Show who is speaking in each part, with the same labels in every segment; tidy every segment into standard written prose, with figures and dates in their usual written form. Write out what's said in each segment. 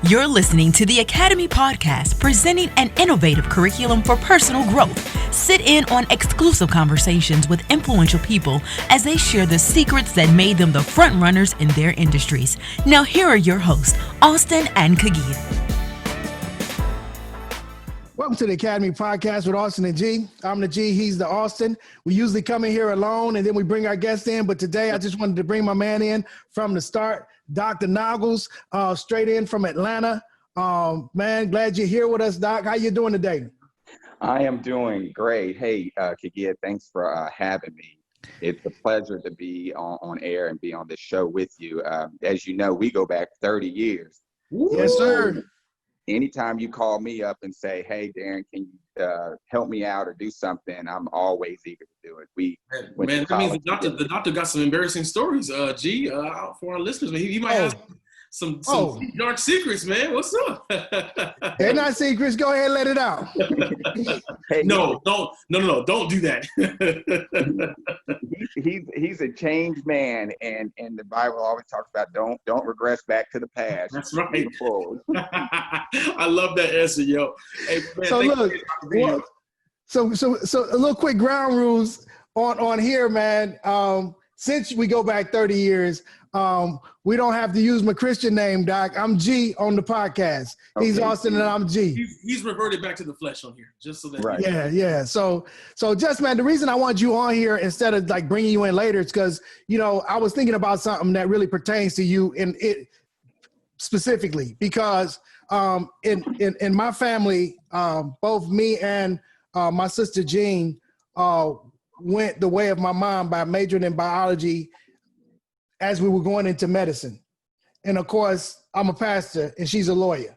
Speaker 1: You're listening to the Academy Podcast, presenting an innovative curriculum for personal growth. Sit in on exclusive conversations with influential people as they share the secrets that made them the front runners in their industries. Now, here are your hosts, Austin and Kagia.
Speaker 2: Welcome to the Academy Podcast with Austin and G. I'm the G, he's the Austin. We usually come in here alone and then we bring our guests in, but today I just wanted to bring my man in from the start, Dr. Noggles, straight in from Atlanta. Man, glad you're here with us, Doc. How you doing today?
Speaker 3: I am doing great. Hey, Kagia, thanks for having me. It's a pleasure to be on air and be on this show with you. As you know, we go back 30 years.
Speaker 2: Yes, sir.
Speaker 3: Anytime you call me up and say, hey, Darren, can you help me out or do something, I'm always eager to do it.
Speaker 4: Man, that means the doctor got some embarrassing stories, G, for our listeners. He might have some dark secrets, man. What's up?
Speaker 2: They're not secrets. Go ahead and let it out.
Speaker 3: Hey,
Speaker 4: No, don't do that.
Speaker 3: he's a changed man, and the Bible always talks about don't regress back to the past.
Speaker 4: That's right. I love that answer, yo. Hey, man,
Speaker 2: so look, so a little quick ground rules on here, man. Since we go back 30 years, we don't have to use my Christian name, Doc. I'm G on the podcast. He's Austin and I'm G.
Speaker 4: He's reverted back to the flesh on here, just so that.
Speaker 3: Right.
Speaker 2: Yeah. So just, man, the reason I want you on here instead of like bringing you in later is because, I was thinking about something that really pertains to you and it specifically because in my family, both me and my sister Jean went the way of my mom by majoring in biology as we were going into medicine. And of course, I'm a pastor and she's a lawyer.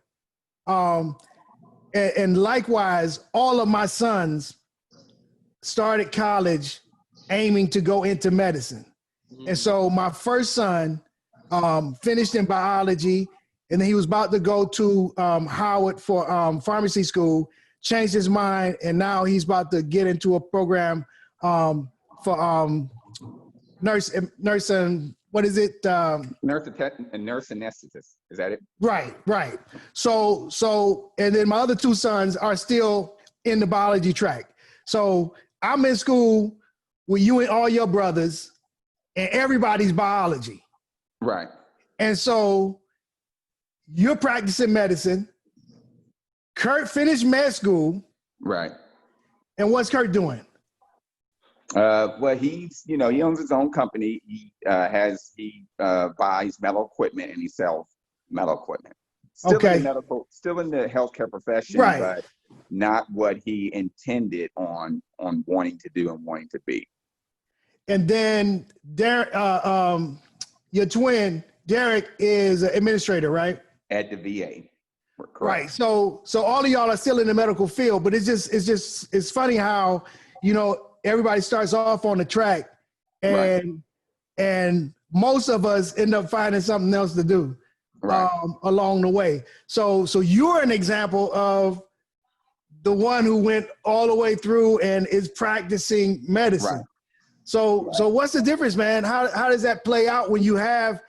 Speaker 2: And likewise, all of my sons started college aiming to go into medicine. And so my first son finished in biology, and then he was about to go to Howard for pharmacy school, changed his mind, and now he's about to get into a program for nurse and what is it?
Speaker 3: Nurse anesthetist. Is that it?
Speaker 2: Right. So, and then my other two sons are still in the biology track. So I'm in school with you and all your brothers, and everybody's biology.
Speaker 3: Right.
Speaker 2: And so you're practicing medicine. Kurt finished med school.
Speaker 3: Right.
Speaker 2: And what's Kurt doing?
Speaker 3: Well, he owns his own company. He buys metal equipment and he sells metal equipment. Still in the healthcare profession,
Speaker 2: right,
Speaker 3: but not what he intended on wanting to do and wanting to be. And
Speaker 2: then your twin, Derek, is an administrator, right?
Speaker 3: At the VA. Correct.
Speaker 2: Right. So all of y'all are still in the medical field, but it's funny how, everybody starts off on the track and most of us end up finding something else to do along the way. So you're an example of the one who went all the way through and is practicing medicine. Right. So what's the difference, man? How does that play out when you have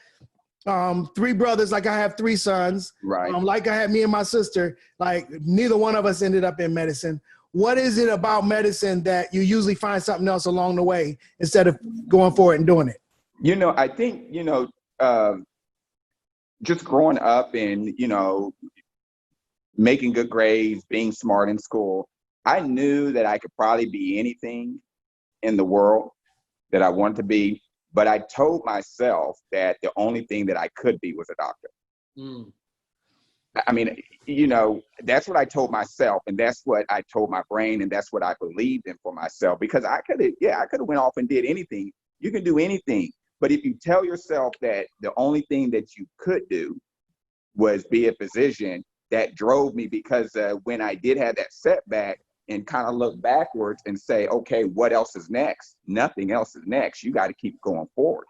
Speaker 2: three brothers, like I have three sons,
Speaker 3: right?
Speaker 2: Like I had me and my sister, like neither one of us ended up in medicine. What is it about medicine that you usually find something else along the way instead of going for it and doing it?
Speaker 3: I think, just growing up and, making good grades, being smart in school, I knew that I could probably be anything in the world that I wanted to be. But I told myself that the only thing that I could be was a doctor. Mm. I mean, that's what I told myself, and that's what I told my brain, and that's what I believed in for myself. Because I could have went off and did anything. You can do anything, but if you tell yourself that the only thing that you could do was be a physician, that drove me. Because when I did have that setback and kind of look backwards and say, okay, what else is next? Nothing else is next. You got to keep going forward,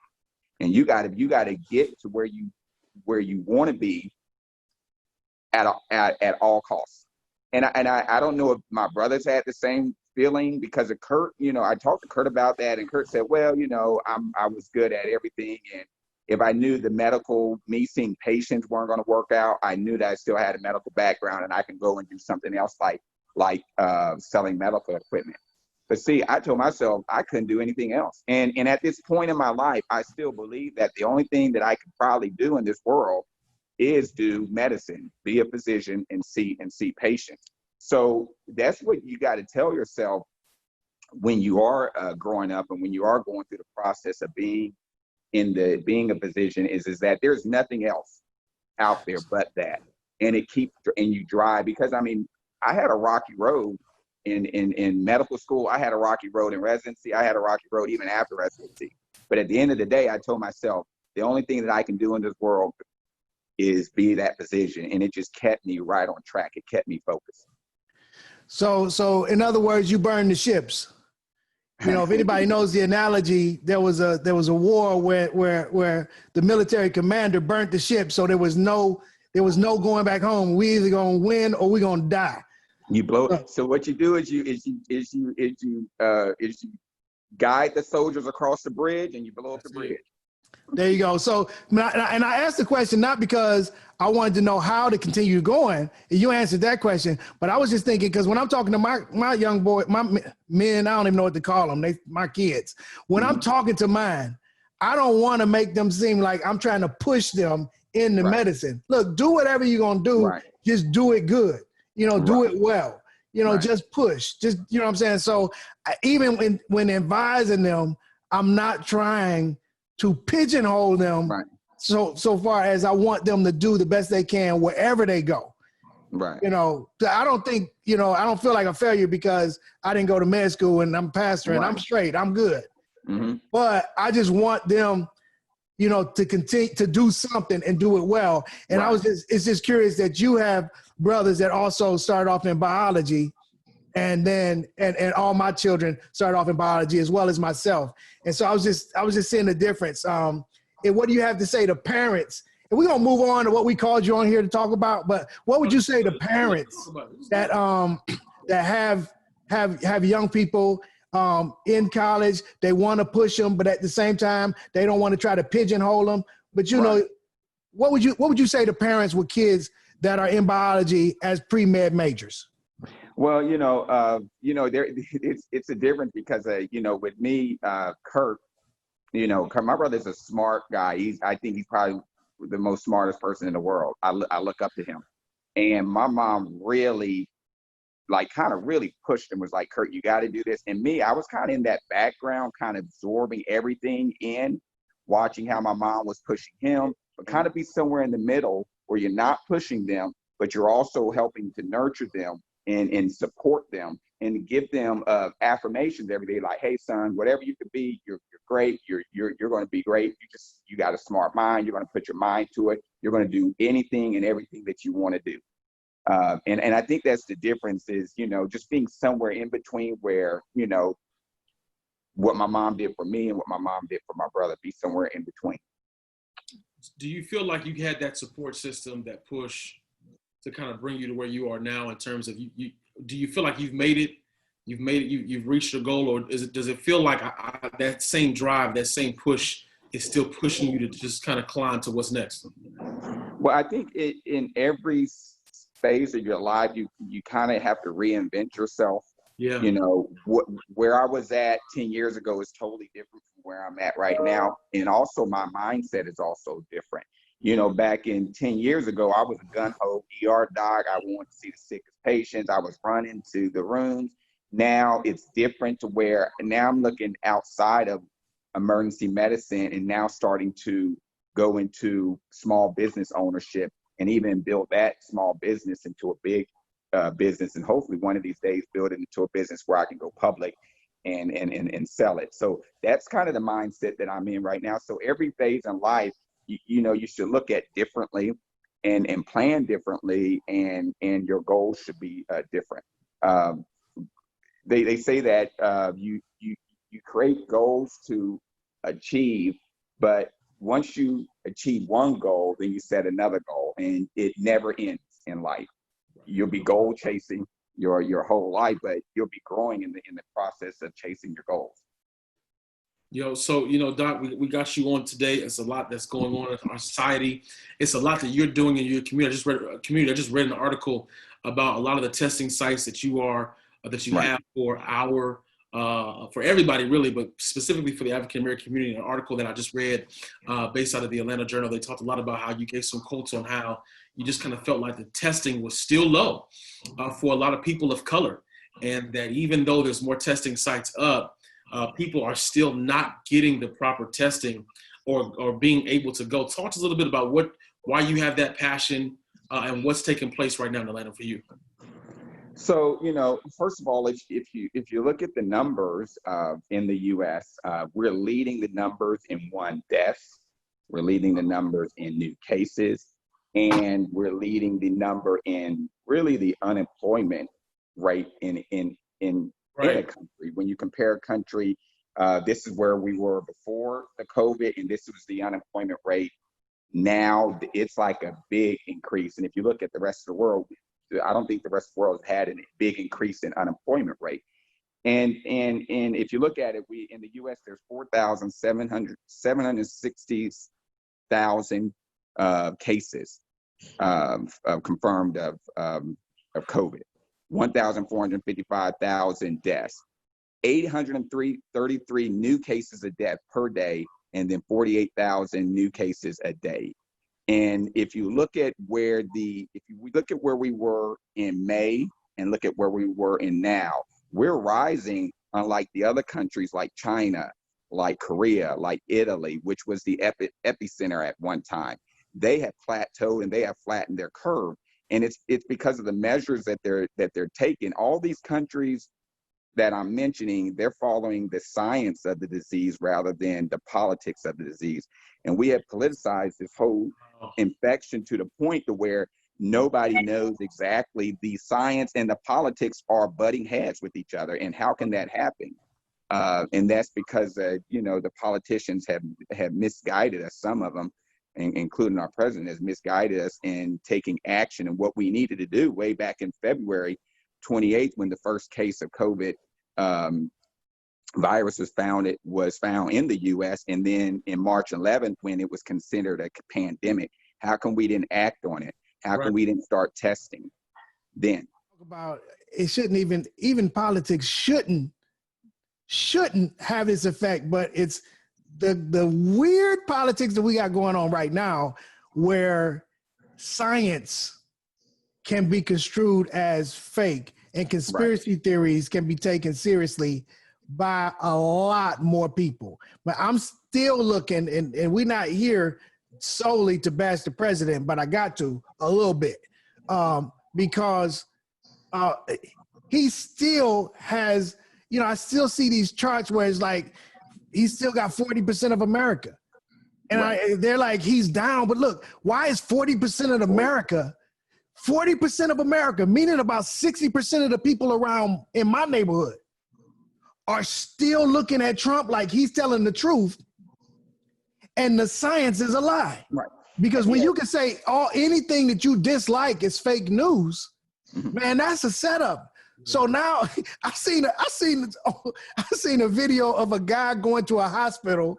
Speaker 3: and you got to get to where you want to be at all costs. And I don't know if my brothers had the same feeling because of Kurt. I talked to Kurt about that, and Kurt said, well, I was good at everything, and If I knew me seeing patients weren't going to work out, I knew that I still had a medical background and I can go and do something else like selling medical equipment. But see, I told myself I couldn't do anything else. And at this point in my life, I still believe that the only thing that I could probably do in this world is do medicine, be a physician and see patients. So that's what you got to tell yourself when you are growing up and when you are going through the process of being a physician is that there's nothing else out there but that. And you drive, because I mean, I had a rocky road in medical school. I had a rocky road in residency. I had a rocky road even after residency. But at the end of the day, I told myself, the only thing that I can do in this world is be that physician. And it just kept me right on track. It kept me focused.
Speaker 2: So in other words, you burned the ships. You know, if anybody knows the analogy, there was a war where the military commander burnt the ship. So there was no going back home. We either gonna win or we gonna die.
Speaker 3: You blow. So what you do is you guide the soldiers across the bridge and you blow up the bridge.
Speaker 2: There you go. So, and I asked the question not because I wanted to know how to continue going. You answered that question, but I was just thinking, because when I'm talking to my young boy, my men, I don't even know what to call them. My kids. When I'm talking to mine, I don't want to make them seem like I'm trying to push them into medicine. Look, do whatever you're gonna do. Just do it good. You know, do it well. You know, just push. Just, you know what I'm saying? So even when advising them, I'm not trying to pigeonhole them so far as I want them to do the best they can wherever they go. Right. You know, I don't think, you know, I don't feel like a failure because I didn't go to med school and I'm pastor and I'm straight, I'm good. Mm-hmm. But I just want them, you know, to continue to do something and do it well. And it's just curious that you have brothers that also started off in biology, and then and all my children started off in biology as well as myself. And so I was just seeing the difference. And what do you have to say to parents? And we're gonna move on to what we called you on here to talk about. But what would you say to parents that that have young people in college? They want to push them, but at the same time, they don't want to try to pigeonhole them. But you know, what would you say to parents with kids that are in biology as pre-med majors?
Speaker 3: Well, it's a difference because, with me, Kurt, my brother's a smart guy. I think he's probably the most smartest person in the world. I look up to him. And my mom really, really pushed him, was like, Kurt, you got to do this. And me, I was kind of in that background, kind of absorbing everything in, watching how my mom was pushing him, but kind of be somewhere in the middle where you're not pushing them, but you're also helping to nurture them and support them and give them affirmations every day, like, hey, son, whatever you could be, you're great. You're going to be great. You got a smart mind. You're going to put your mind to it. You're going to do anything and everything that you want to do. And I think that's the difference is, just being somewhere in between where, what my mom did for me and what my mom did for my brother, be somewhere in between.
Speaker 4: Do you feel like you had that support system, that push to kind of bring you to where you are now in terms of do you feel like you've made it, you've reached your goal, or does it feel like that same drive, that same push is still pushing you to just kind of climb to what's next?
Speaker 3: Well, I think in every phase of your life, you kind of have to reinvent yourself. Yeah. Where I was at 10 years ago is totally different from where I'm at right now. And also my mindset is also different. Back in 10 years ago, I was a gun-ho ER doc. I wanted to see the sickest patients. I was running to the rooms. Now it's different to where now I'm looking outside of emergency medicine and now starting to go into small business ownership and even build that small business into a big business, and hopefully one of these days build it into a business where I can go public and sell it. So that's kind of the mindset that I'm in right now. So every phase in life, you should look at differently and plan differently, and your goals should be different. They say that you create goals to achieve, but once you achieve one goal, then you set another goal, and it never ends in life. You'll be goal chasing your whole life, but you'll be growing in the process of chasing your goals.
Speaker 4: Doc, we got you on today. It's a lot that's going on in our society. It's a lot that you're doing in your community. I just read an article about a lot of the testing sites that you
Speaker 3: Right.
Speaker 4: have for everybody really, but specifically for the African American community. An article that I just read based out of the Atlanta Journal. They talked a lot about how you gave some quotes on how you just kind of felt like the testing was still low for a lot of people of color, and that even though there's more testing sites up, people are still not getting the proper testing or being able to go. Talk to us a little bit about why you have that passion and what's taking place right now in Atlanta for you.
Speaker 3: So, first of all, if you look at the numbers in the U.S., we're leading the numbers in deaths, we're leading the numbers in new cases, and we're leading the number in really the unemployment rate in a country. When you compare a country, this is where we were before the COVID, and this was the unemployment rate. Now it's like a big increase. And if you look at the rest of the world, I don't think the rest of the world has had a big increase in unemployment rate. And if you look at it, we in the U.S. there's 760,000 cases confirmed of COVID. 1,455,000 deaths, 833 new cases a death per day, and then 48,000 new cases a day. And if you look at where we were in May and look at where we were in now, we're rising, unlike the other countries like China, like Korea, like Italy, which was the epicenter at one time. They have plateaued and they have flattened their curve. And it's because of the measures that they're taking. All these countries that I'm mentioning, they're following the science of the disease rather than the politics of the disease. And we have politicized this whole infection to the point to where nobody knows exactly. The science and the politics are butting heads with each other. And how can that happen? And that's because the politicians have misguided us. Some of them, including our president, has misguided us in taking action. And what we needed to do way back in February 28th, when the first case of COVID virus was found in the U.S., and then in March 11th, when it was considered a pandemic. How come we didn't act on it? How come we didn't start testing then?
Speaker 2: About it shouldn't even politics shouldn't have its effect, but it's the weird politics that we got going on right now, where science can be construed as fake and conspiracy theories can be taken seriously by a lot more people. But I'm still looking, and we're not here solely to bash the president, but I got to a little bit because he still has, I still see these charts where it's like he's still got 40% of America. And they're like, he's down. But look, why is 40% of America, 40% of America, meaning about 60% of the people around in my neighborhood, are still looking at Trump like he's telling the truth and the science is a lie.
Speaker 3: Right.
Speaker 2: Because when you can say anything that you dislike is fake news, man, that's a setup. So now I seen a video of a guy going to a hospital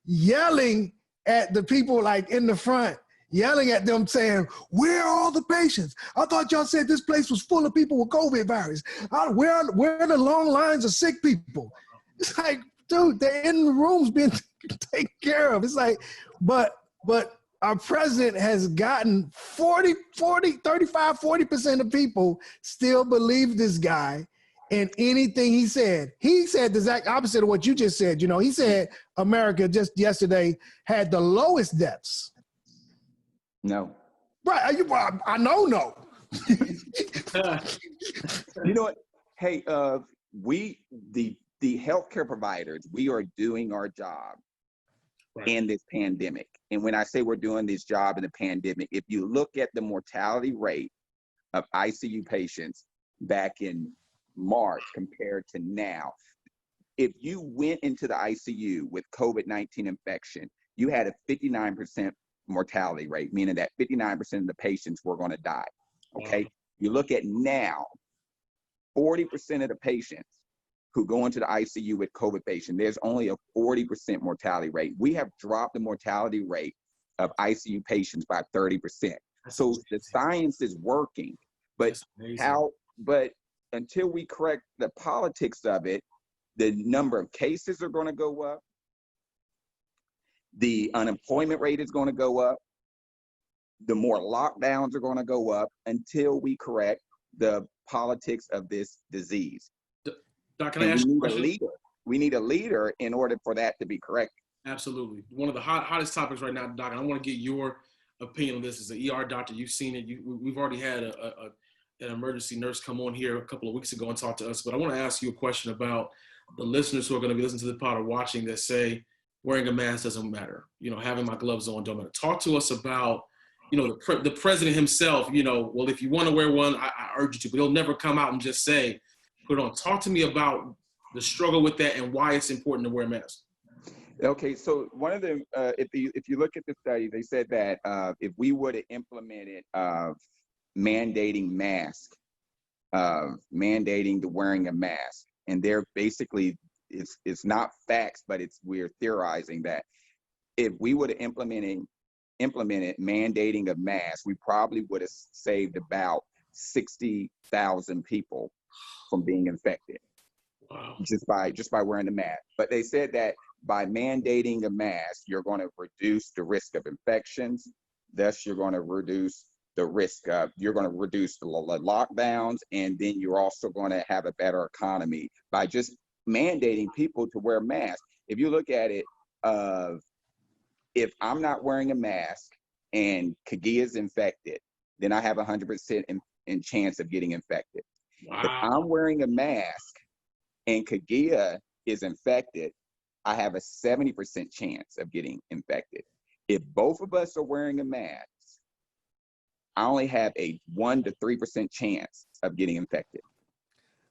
Speaker 2: yelling at the people like in the front, yelling at them saying, "Where are all the patients? I thought y'all said this place was full of people with COVID virus. Where are the long lines of sick people?" It's like, dude, they're in the rooms being taken care of. It's like, but our president has gotten 40% of people still believe this guy and anything he said. He said the exact opposite of what you just said. He said America just yesterday had the lowest deaths.
Speaker 3: No.
Speaker 2: Right. I know. No.
Speaker 3: You know what? Hey, the healthcare providers, we are doing our job in this pandemic. And when I say we're doing this job in the pandemic, if you look at the mortality rate of ICU patients back in March compared to now, if you went into the ICU with COVID-19 infection, you had a 59% mortality rate, meaning that 59% of the patients were going to die. Okay. You look at now, 40% of the patients who go into the ICU with COVID patients, there's only a 40% mortality rate. We have dropped the mortality rate of ICU patients by 30%. So the science is working, but until we correct the politics of it, the number of cases are going to go up. The unemployment rate is going to go up. The more lockdowns are going to go up until we correct the politics of this disease.
Speaker 4: Doc, can I ask you a question?
Speaker 3: We need a leader in order for that to be corrected.
Speaker 4: Absolutely. One of the hottest topics right now, Doc, and I want to get your opinion on this. As an ER doctor, you've seen it. We've already had an emergency nurse come on here a couple of weeks ago and talk to us. But I want to ask you a question about the listeners who are going to be listening to the pod or watching that say wearing a mask doesn't matter. Having my gloves on don't matter. Talk to us about, the president himself, well, if you want to wear one, I urge you to, but he'll never come out and just say, put it on. Talk to me about the struggle with that and why it's important to wear a mask.
Speaker 3: Okay, so one of the, if you look at the study, they said that if we would have implemented mandating mask, mandating the wearing a mask, and they're basically, it's not facts, but we're theorizing that if we would have implemented mandating a mask, we probably would have saved about 60,000 people from being infected.
Speaker 4: Wow.
Speaker 3: Just by wearing the mask. But they said that by mandating a mask, you're going to reduce the risk of infections. Thus, you're going to reduce the risk of, you're going to reduce the lockdowns, and then you're also going to have a better economy by just mandating people to wear masks. If you look at it, if I'm not wearing a mask and Kagia is infected, then I have 100% in chance of getting infected.
Speaker 4: Wow.
Speaker 3: If I'm wearing a mask and Kagia is infected, I have a 70% chance of getting infected. If both of us are wearing a mask, I only have a 1 to 3% chance of getting infected.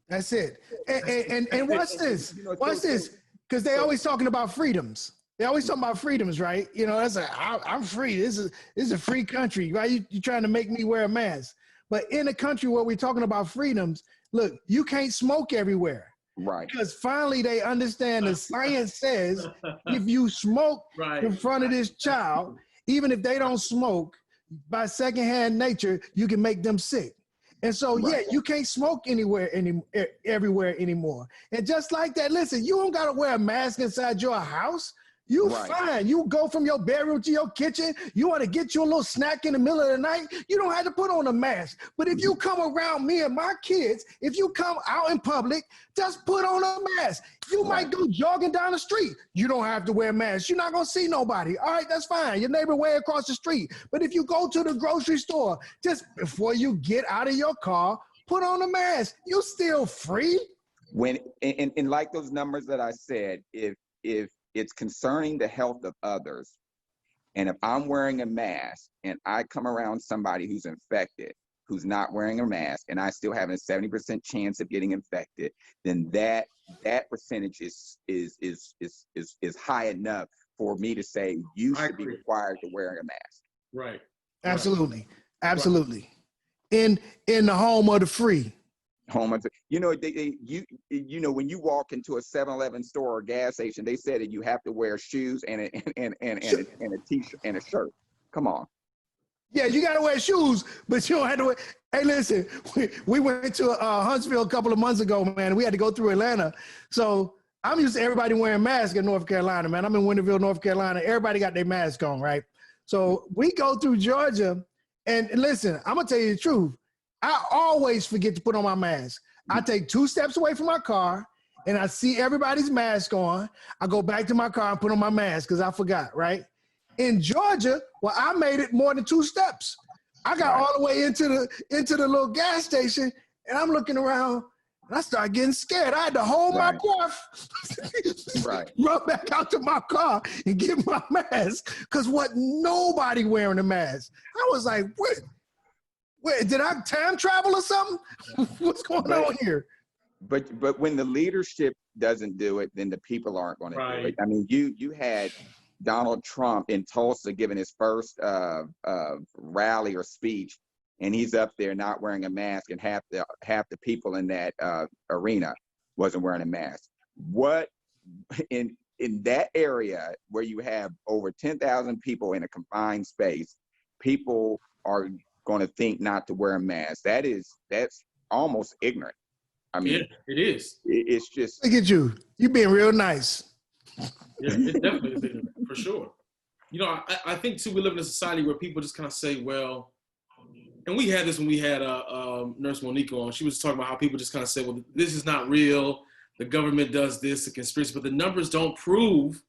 Speaker 2: That's it. And watch this. Watch this. Because they always talking about freedoms. They always talking about freedoms, right? That's I'm free. This is a free country, right? You trying to make me wear a mask. But in a country where we're talking about freedoms, look, you can't smoke everywhere.
Speaker 3: Right.
Speaker 2: Because finally they understand the science says if you smoke in front of this child, even if they don't smoke, by secondhand nature, you can make them sick. And so, you can't smoke everywhere anymore. And just like that, listen, you don't got to wear a mask inside your house. You fine. You go from your bedroom to your kitchen. You want to get you a little snack in the middle of the night. You don't have to put on a mask. But if you come around me and my kids, if you come out in public, just put on a mask. You might go jogging down the street. You don't have to wear a mask. You're not going to see nobody. All right, that's fine. Your neighbor way across the street. But if you go to the grocery store, just before you get out of your car, put on a mask. You're still free.
Speaker 3: When and like those numbers that I said, if it's concerning the health of others, and if I'm wearing a mask and I come around somebody who's infected, who's not wearing a mask, and I still have a 70% chance of getting infected, then that percentage is high enough for me to say you should be required to wear a mask.
Speaker 4: Right.
Speaker 2: Absolutely. Absolutely. In the home of the free.
Speaker 3: Home of, when you walk into a 7-Eleven store or gas station, they said that you have to wear shoes and a t-shirt and a shirt. Come on.
Speaker 2: Yeah, you got to wear shoes, but you don't have to wear. Hey, listen, we went to Huntsville a couple of months ago, man. We had to go through Atlanta. So I'm used to everybody wearing masks in North Carolina, man. I'm in Winterville, North Carolina. Everybody got their mask on, right? So we go through Georgia, and listen, I'm going to tell you the truth. I always forget to put on my mask. I take 2 steps away from my car, and I see everybody's mask on. I go back to my car and put on my mask because I forgot, right? In Georgia, well, I made it more than 2 steps. I got all the way into the little gas station, and I'm looking around, and I started getting scared. I had to hold my breath, run back out to my car and get my mask because nobody wearing a mask. I was like, Wait, did I time travel or something? What's going on here?
Speaker 3: But when the leadership doesn't do it, then the people aren't going to do it. I mean, you had Donald Trump in Tulsa giving his first rally or speech, and he's up there not wearing a mask, and half the people in that arena wasn't wearing a mask. What in that area where you have over 10,000 people in a confined space, people are going to think not to wear a mask. That's almost ignorant. I mean,
Speaker 4: yeah, it is.
Speaker 3: It's just.
Speaker 2: Look at you. You being real nice.
Speaker 4: Yeah, it definitely is ignorant, for sure. You know, I think too, we live in a society where people just kind of say, well, and we had this when we had Nurse Monique on. She was talking about how people just kind of say, well, this is not real. The government does this, the conspiracy, but the numbers don't prove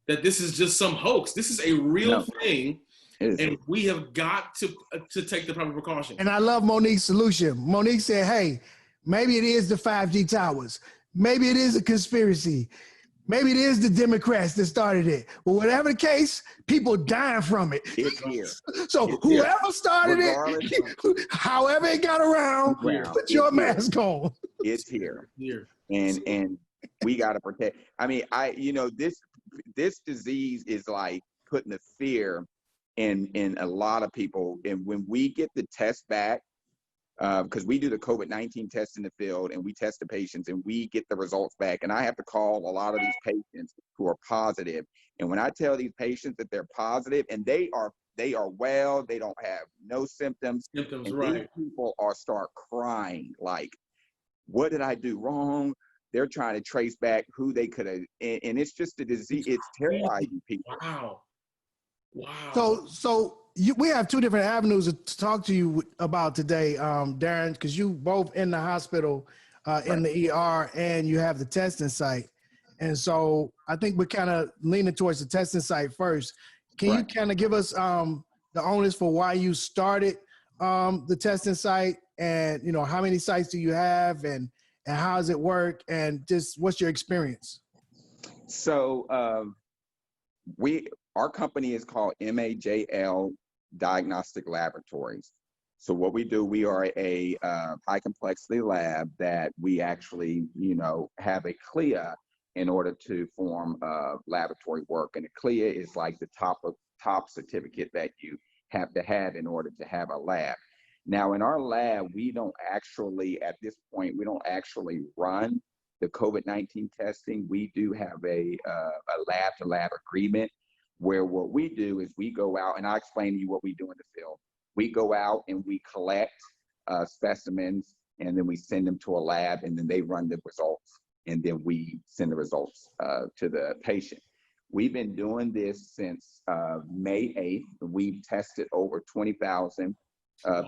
Speaker 4: that this is just some hoax. This is a real thing, and we have got to take the proper precautions.
Speaker 2: And I love Monique's solution. Monique said, hey, maybe it is the 5G towers. Maybe it is a conspiracy. Maybe it is the Democrats that started it. But whatever the case, people dying from it.
Speaker 3: It's here.
Speaker 2: So
Speaker 3: it's
Speaker 2: whoever
Speaker 3: here.
Speaker 2: started it, however it got around, put your mask on.
Speaker 3: It's here.
Speaker 4: Here.
Speaker 3: And we got to protect. I mean, this disease is like putting the fear in a lot of people. And when we get the test back, because we do the COVID-19 test in the field and we test the patients and we get the results back. And I have to call a lot of these patients who are positive. And when I tell these patients that they're positive and they are well, they don't have no symptoms.
Speaker 4: Symptoms,
Speaker 3: and
Speaker 4: right.
Speaker 3: These people start crying like, what did I do wrong? They're trying to trace back who they could have. And it's just a disease. It's terrorizing people.
Speaker 4: Wow. Wow.
Speaker 2: So we have two different avenues to talk to you about today, Darren, because you both in the hospital, in the ER, and you have the testing site. And so I think we're kind of leaning towards the testing site first. Can you kind of give us the onus for why you started the testing site, and how many sites do you have, and how does it work, and just what's your experience?
Speaker 3: So our company is called MAJL Diagnostic Laboratories. So what we do, we are a high complexity lab that we actually, have a CLIA in order to form laboratory work. And a CLIA is like the top certificate that you have to have in order to have a lab. Now in our lab, we don't actually, at this point, we don't actually run the COVID-19 testing. We do have a lab to lab agreement, where what we do is we go out, and I'll explain to you what we do in the field. We go out and we collect specimens, and then we send them to a lab, and then they run the results, and then we send the results to the patient. We've been doing this since May 8th. We've tested over 20,000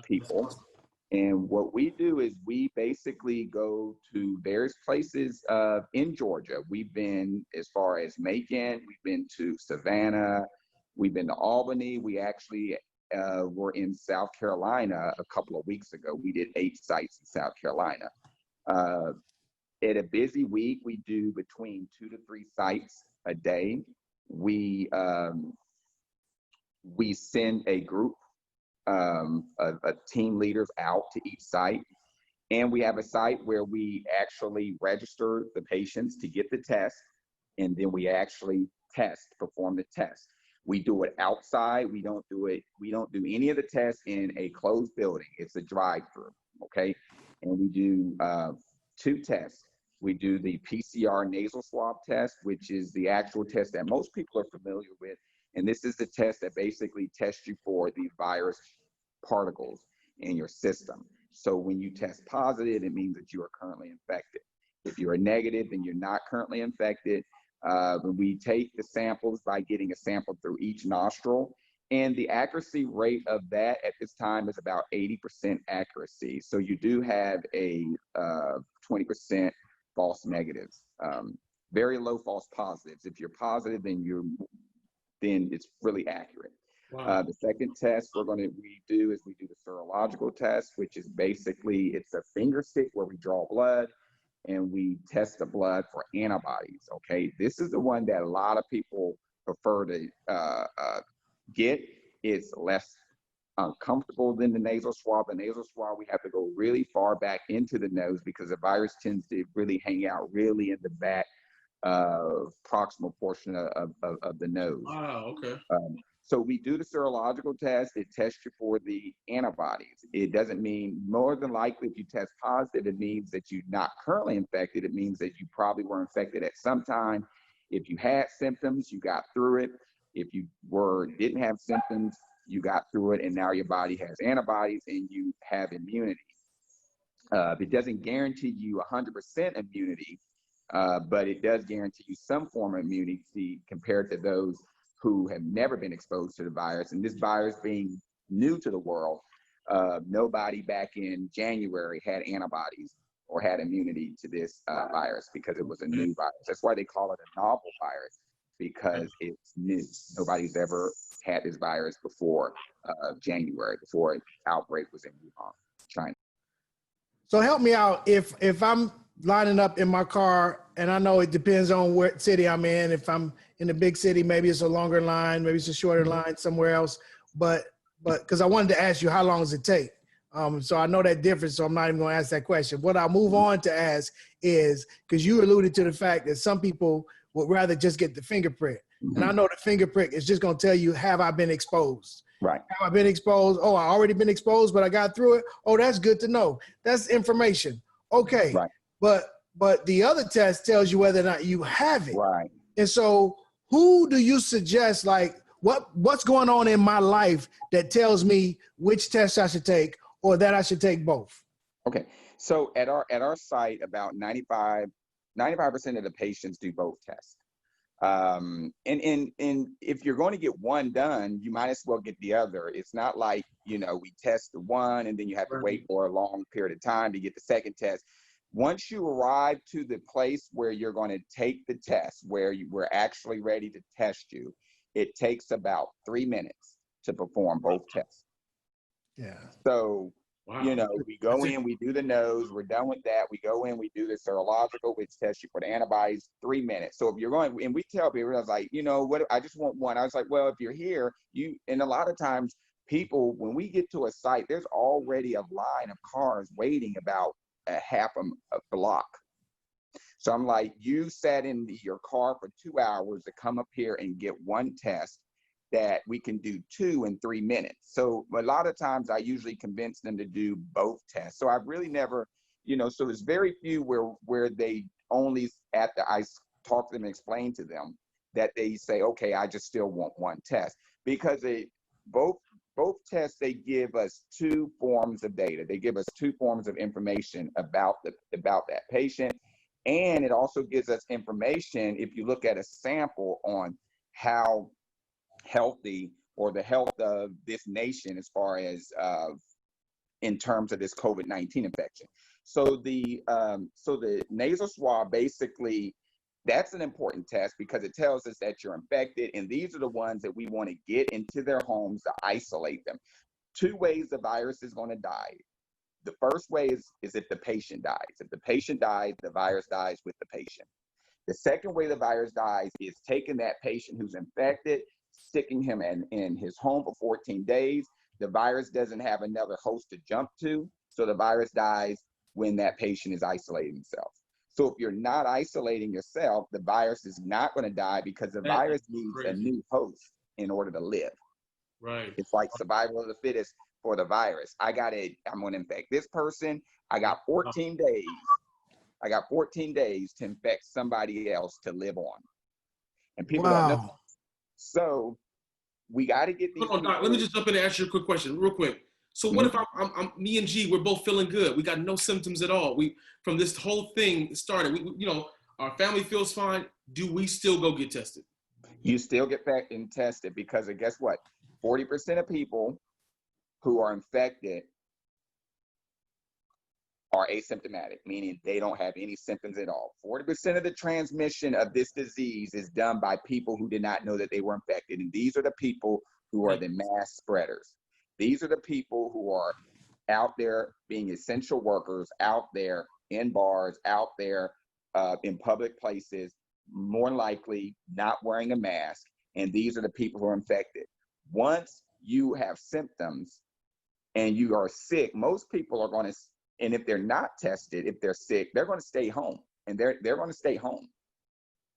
Speaker 3: people. And what we do is we basically go to various places in Georgia. We've been as far as Macon, we've been to Savannah, we've been to Albany. We actually were in South Carolina a couple of weeks ago. We did 8 sites in South Carolina. At a busy week, we do between 2 to 3 sites a day. We send a group of team leaders out to each site. And we have a site where we actually register the patients to get the test, and then we actually perform the test. We do it outside. We don't do any of the tests in a closed building. It's a drive-through, okay? And we do 2 tests. We do the PCR nasal swab test, which is the actual test that most people are familiar with. And this is the test that basically tests you for the virus particles in your system. So when you test positive, it means that you are currently infected. If you are negative, then you're not currently infected. We take the samples by getting a sample through each nostril. And the accuracy rate of that at this time is about 80% accuracy. So you do have a 20% false negatives, very low false positives. If you're positive, then it's really accurate.
Speaker 4: Wow.
Speaker 3: The second test we do the serological test, which is basically, it's a finger stick where we draw blood and we test the blood for antibodies, okay? This is the one that a lot of people prefer to get. It's less uncomfortable than the nasal swab. The nasal swab, we have to go really far back into the nose because the virus tends to really hang out really in the back proximal portion of the nose.
Speaker 4: Wow, okay.
Speaker 3: So we do the serological test. It tests you for the antibodies. It doesn't mean, more than likely, if you test positive, it means that you're not currently infected. It means that you probably were infected at some time. If you had symptoms, you got through it. If you didn't have symptoms, you got through it, and now your body has antibodies and you have immunity. It doesn't guarantee you 100% immunity, but it does guarantee you some form of immunity compared to those who have never been exposed to the virus. And this virus being new to the world, nobody back in January had antibodies or had immunity to this virus because it was a new virus. That's why they call it a novel virus, because it's new. Nobody's ever had this virus before January, before the outbreak was in Wuhan, China.
Speaker 2: So help me out. If I'm lining up in my car, and I know it depends on what city I'm in. If I'm in a big city, maybe it's a longer line, maybe it's a shorter line somewhere else. But because I wanted to ask you, how long does it take? So I know that difference, so I'm not even going to ask that question. What I'll move on to ask is, because you alluded to the fact that some people would rather just get the finger prick. And I know the finger prick is just going to tell you, have I been exposed?
Speaker 3: Right.
Speaker 2: Have I been exposed? Oh, I already been exposed, but I got through it. Oh, that's good to know. That's information. Okay.
Speaker 3: Right.
Speaker 2: But the other test tells you whether or not you have it.
Speaker 3: Right.
Speaker 2: And so who do you suggest, like, what's going on in my life that tells me which test I should take, or that I should take both?
Speaker 3: Okay. So at our site, about 95% of the patients do both tests. And if you're going to get one done, you might as well get the other. It's not like, we test the one and then you have to wait for a long period of time to get the second test. Once you arrive to the place where you're going to take the test, where we're actually ready to test you, it takes about 3 minutes to perform both tests.
Speaker 2: Yeah.
Speaker 3: So,
Speaker 4: Wow.
Speaker 3: we go in, we do the nose, we're done with that. We go in, we do the serological, which tests you for the antibodies, 3 minutes. So if you're going, and we tell people, I was like, what, I just want one. I was like, well, if you're here, and a lot of times people, when we get to a site, there's already a line of cars waiting about a half a block. So I'm like, you sat in your car for 2 hours to come up here and get one test that we can do 2 in 3 minutes. So a lot of times I usually convince them to do both tests. So I've really never, so there's very few where they only, after I talk to them and explain to them, that they say, okay, I just still want one test. Because both tests, they give us 2 forms of data. They give us 2 forms of information about that patient. And it also gives us information, if you look at a sample, on how healthy, or the health of this nation as far as in terms of this COVID-19 infection. So the nasal swab, basically, that's an important test because it tells us that you're infected, and these are the ones that we want to get into their homes to isolate them. 2 ways the virus is going to die. The first way is if the patient dies. If the patient dies, the virus dies with the patient. The second way the virus dies is taking that patient who's infected, sticking him in his home for 14 days. The virus doesn't have another host to jump to, so the virus dies when that patient is isolating himself. So if you're not isolating yourself, the virus is not going to die because the virus needs a new host in order to live.
Speaker 4: Right.
Speaker 3: It's like survival of the fittest for the virus. I'm going to infect this person. I got 14 days. I got 14 days to infect somebody else to live on. And people don't know. So we got to get these.
Speaker 4: Hold on, Doc, let me just jump in and ask you a quick question, real quick. So what if I'm me and G, we're both feeling good. We got no symptoms at all. From this whole thing started, our family feels fine. Do we still go get tested?
Speaker 3: You still get back and tested, because guess what? 40% of people who are infected are asymptomatic, meaning they don't have any symptoms at all. 40% of the transmission of this disease is done by people who did not know that they were infected. And these are the people who are the mass spreaders. These are the people who are out there being essential workers, out there in bars, out there in public places, more likely not wearing a mask. And these are the people who are infected. Once you have symptoms and you are sick, most people are going to, and if they're not tested, if they're sick, they're going to stay home, and they're going to stay home,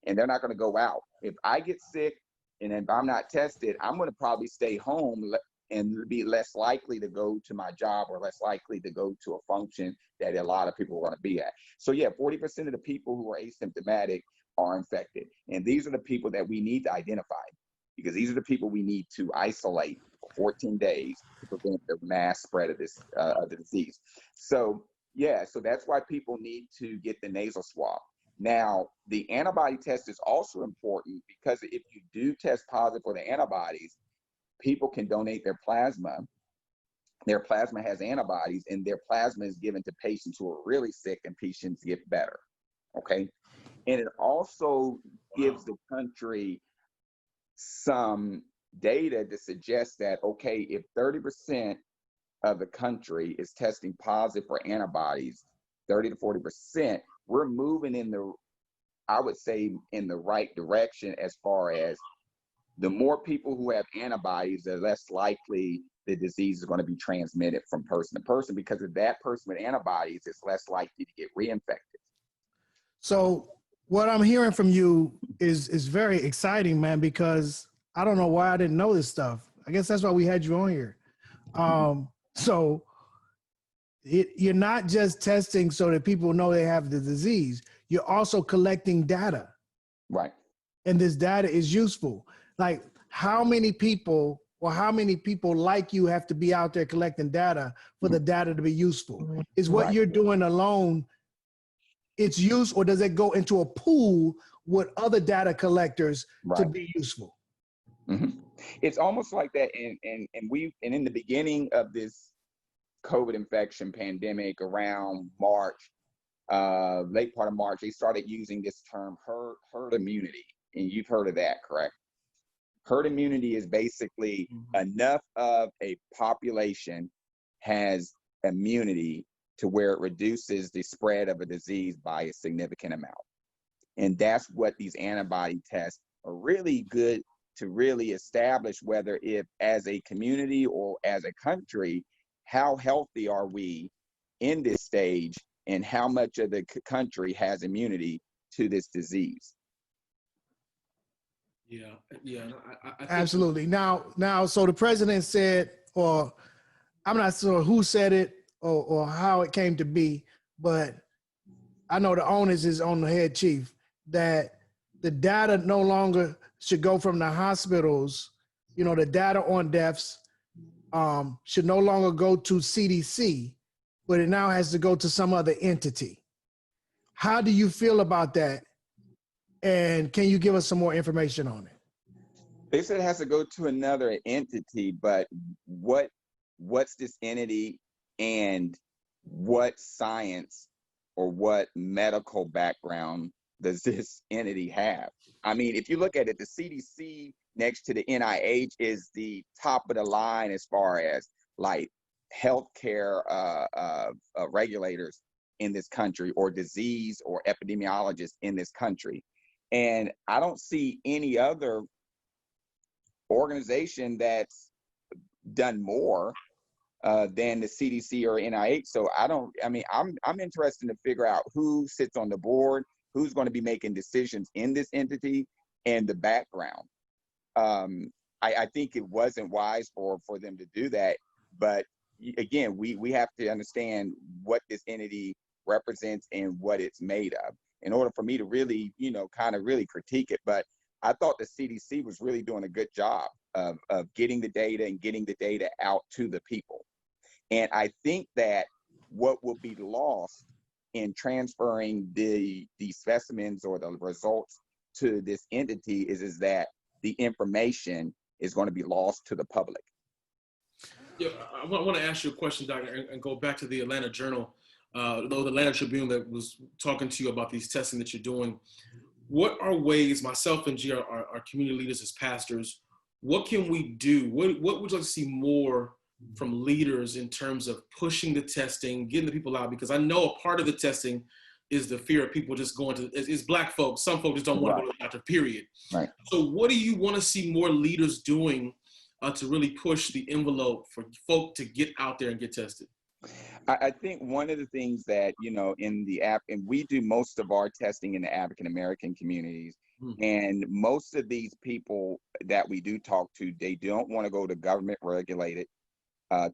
Speaker 3: and they're not going to go out. If I get sick And if I'm not tested, I'm going to probably stay home and be less likely to go to my job or less likely to go to a function that a lot of people are going to be at. So yeah, 40% of the people who are asymptomatic are infected. And these are the people that we need to identify, because these are the people we need to isolate for 14 days to prevent the mass spread of this the disease. So yeah, so that's why people need to get the nasal swab. Now, the antibody test is also important, because if you do test positive for the antibodies, people can donate their plasma. Their plasma has antibodies, and their plasma is given to patients who are really sick, and patients get better. Okay. And it also gives the country some data to suggest that, okay, if 30% of the country is testing positive for antibodies, 30 to 40%, we're moving in the, I would say, in the right direction, as far as the more people who have antibodies, the less likely the disease is going to be transmitted from person to person, because if that person with antibodies is less likely to get reinfected.
Speaker 2: So what I'm hearing from you is very exciting, man, because I don't know why I didn't know this stuff. I guess that's why we had you on here. So you're not just testing so that people know they have the disease. You're also collecting data.
Speaker 3: Right.
Speaker 2: And this data is useful. Like, how many people like you have to be out there collecting data for the data to be useful? Is what you're doing alone its use, or does it go into a pool with other data collectors to be useful?
Speaker 3: It's almost like that. And in the beginning of this COVID infection pandemic, around March, late part of March, they started using this term herd immunity. And you've heard of that, correct? Herd immunity is basically enough of a population has immunity to where it reduces the spread of a disease by a significant amount. And that's what these antibody tests are really good to really establish, whether if as a community or as a country, how healthy are we in this stage, and how much of the country has immunity to this disease.
Speaker 4: Yeah. I think
Speaker 2: Absolutely. Now, so the president said, or I'm not sure who said it or how it came to be, but I know the onus is on the head chief, that the data no longer should go from the hospitals. You know, the data on deaths should no longer go to CDC, but it now has to go to some other entity. How do you feel about that? And can you give us some more information on it?
Speaker 3: They said it has to go to another entity, but what's this entity, and what science or what medical background does this entity have? I mean, if you look at it, the CDC next to the NIH is the top of the line as far as like healthcare regulators in this country, or disease or epidemiologists in this country. And I don't see any other organization that's done more than the CDC or NIH. So I'm interested to figure out who sits on the board, who's going to be making decisions in this entity, and the background. I think it wasn't wise for them to do that. But again, we have to understand what this entity represents and what it's made of in order for me to really, kind of really critique it. But I thought the CDC was really doing a good job of getting the data and getting the data out to the people. And I think that what will be lost in transferring the specimens or the results to this entity is that the information is going to be lost to the public.
Speaker 4: Yeah, I want to ask you a question, Doctor, and go back to the Atlanta Journal, the Atlanta Tribune that was talking to you about these testing that you're doing. What are ways, myself and G, our community leaders as pastors, what can we do? What would you like to see more from leaders in terms of pushing the testing, getting the people out? Because I know a part of the testing is the fear of people just going to, it's Black folks. Some folks just don't want to go to the doctor, period.
Speaker 3: Right.
Speaker 4: So what do you want to see more leaders doing to really push the envelope for folk to get out there and get tested?
Speaker 3: I think one of the things that, in the app, and we do most of our testing in the African American communities, And most of these people that we do talk to, they don't want to go to government regulated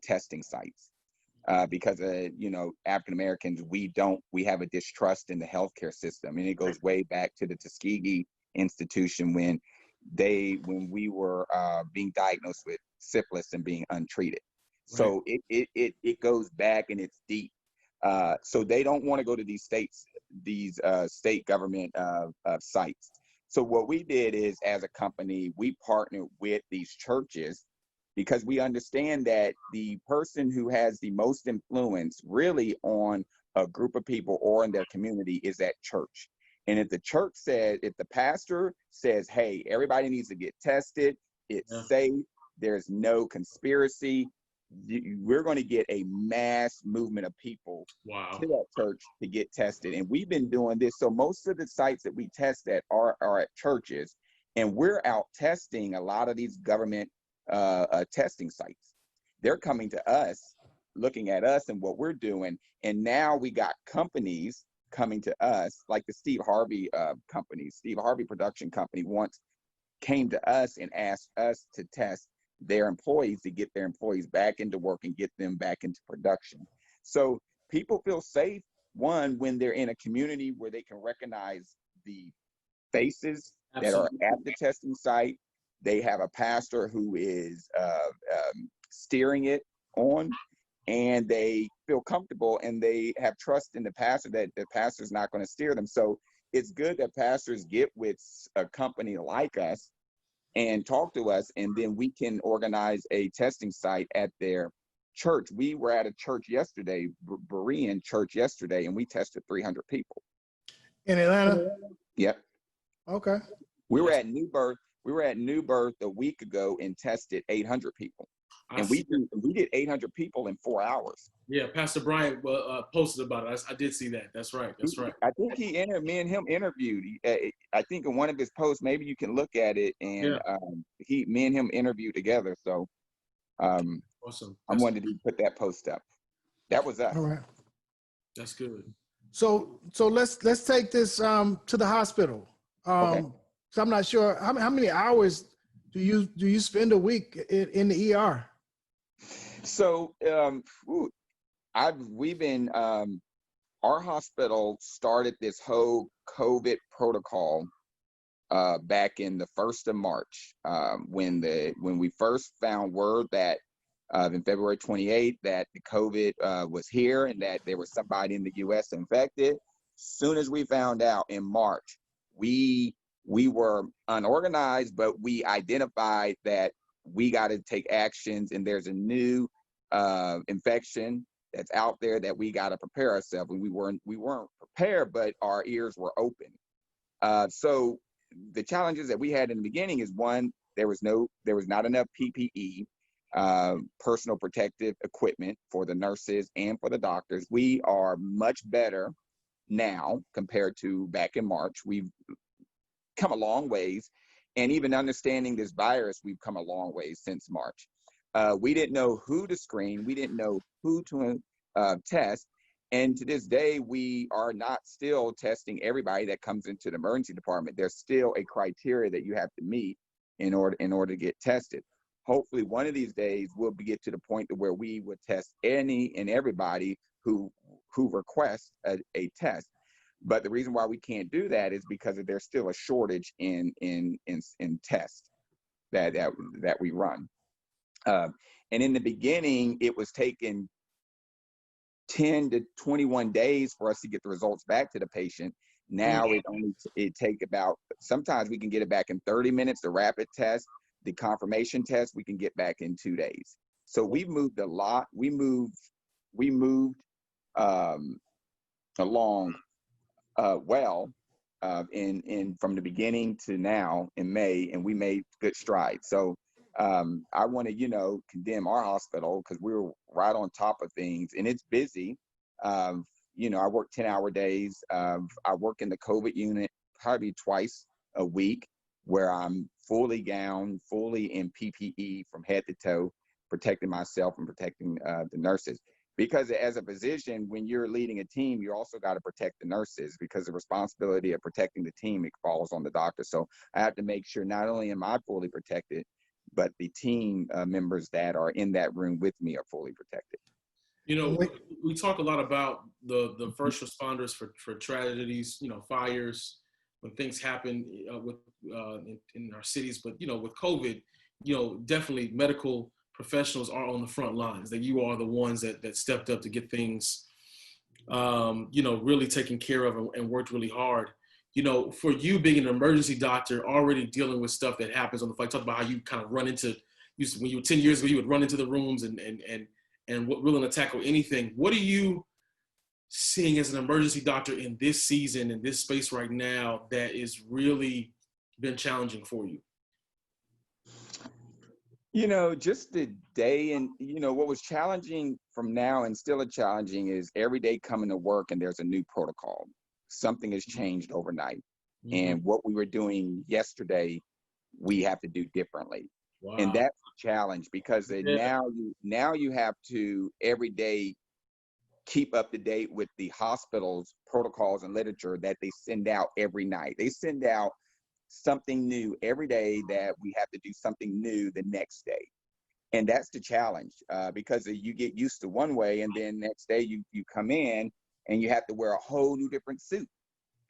Speaker 3: testing sites because, you know, African Americans, we have a distrust in the healthcare system. And it goes way back to the Tuskegee Institution when we were being diagnosed with syphilis and being untreated. So it goes back and it's deep. So they don't want to go to these state government sites. So what we did is, as a company, we partnered with these churches because we understand that the person who has the most influence really on a group of people or in their community is at church. And if the pastor says, hey, everybody needs to get tested, it's safe, there's no conspiracy, we're going to get a mass movement of people to that church to get tested. And we've been doing this. So most of the sites that we test at are at churches, and we're out testing a lot of these government testing sites. They're coming to us, looking at us and what we're doing. And now we got companies coming to us, like the Steve Harvey company. Steve Harvey production company once came to us and asked us to test their employees to get their employees back into work and get them back into production. So people feel safe, one, when they're in a community where they can recognize the faces that are at the testing site. They have a pastor who is steering it on, and they feel comfortable and they have trust in the pastor that the pastor's not going to steer them. So it's good that pastors get with a company like us and talk to us, and then we can organize a testing site at their church. We were at a church yesterday, Berean church yesterday, and we tested 300 people.
Speaker 2: In Atlanta?
Speaker 3: Yep.
Speaker 2: Okay.
Speaker 3: We were at New Birth a week ago and tested 800 people. And we did 800 people in 4 hours.
Speaker 4: Yeah, Pastor Bryant posted about it. I did see that. That's right.
Speaker 3: I think me and him interviewed. I think in one of his posts, maybe you can look at it, and me and him interviewed together. So
Speaker 4: awesome.
Speaker 2: I
Speaker 3: wanted to put that post up. That was us.
Speaker 2: All right.
Speaker 4: That's good.
Speaker 2: So let's take this to the hospital.
Speaker 3: Okay.
Speaker 2: So I'm not sure how many hours do you spend a week in the ER?
Speaker 3: So our hospital started this whole COVID protocol back in the 1st of March when we first found word that in February 28th that the COVID was here and that there was somebody in the U.S. infected. Soon as we found out in March, we were unorganized, but we identified that we got to take actions, and there's a new infection that's out there that we got to prepare ourselves. And we weren't prepared, but our ears were open. So the challenges that we had in the beginning is, one, there was not enough PPE, personal protective equipment for the nurses and for the doctors. We are much better now compared to back in March. We've come a long ways, and even understanding this virus, we've come a long ways since March. We didn't know who to screen. We didn't know who to test. And to this day, we are not still testing everybody that comes into the emergency department. There's still a criteria that you have to meet in order to get tested. Hopefully, one of these days, we'll get to the point to where we would test any and everybody who requests a test. But the reason why we can't do that is because there's still a shortage in tests that we run. And in the beginning, it was taking 10 to 21 days for us to get the results back to the patient. Now it take about, sometimes we can get it back in 30 minutes. The rapid test, the confirmation test, we can get back in 2 days. So we've moved a lot. We moved along in from the beginning to now in May, and we made good strides. So I want to, condemn our hospital because we were right on top of things, and it's busy. I work 10-hour days. I work in the COVID unit probably twice a week, where I'm fully gowned, fully in PPE from head to toe, protecting myself and protecting the nurses. Because as a physician, when you're leading a team, you also got to protect the nurses, because the responsibility of protecting the team, it falls on the doctor. So I have to make sure not only am I fully protected, but the team members that are in that room with me are fully protected.
Speaker 4: You know, we talk a lot about the first responders for tragedies, you know, fires, when things happen in our cities. But, you know, with COVID, you know, definitely medical professionals are on the front lines, that you are the ones that stepped up to get things, you know, really taken care of and worked really hard. You know, for you being an emergency doctor, already dealing with stuff that happens on the flight, talk about how you kind of run into, when you were 10 years ago, you would run into the rooms and willing to tackle anything. What are you seeing as an emergency doctor in this season, in this space right now, that is really been challenging for you?
Speaker 3: You know, just the day, and, you know, what was challenging from now and still a challenging is every day coming to work and there's a new protocol. Something has changed overnight. Mm-hmm. And what we were doing yesterday, we have to do differently. Wow. And that's a challenge, because now you have to every day keep up to date with the hospital's protocols and literature that they send out every night. They send out something new every day, that we have to do something new the next day. And that's the challenge, because you get used to one way, and then next day you come in and you have to wear a whole new different suit.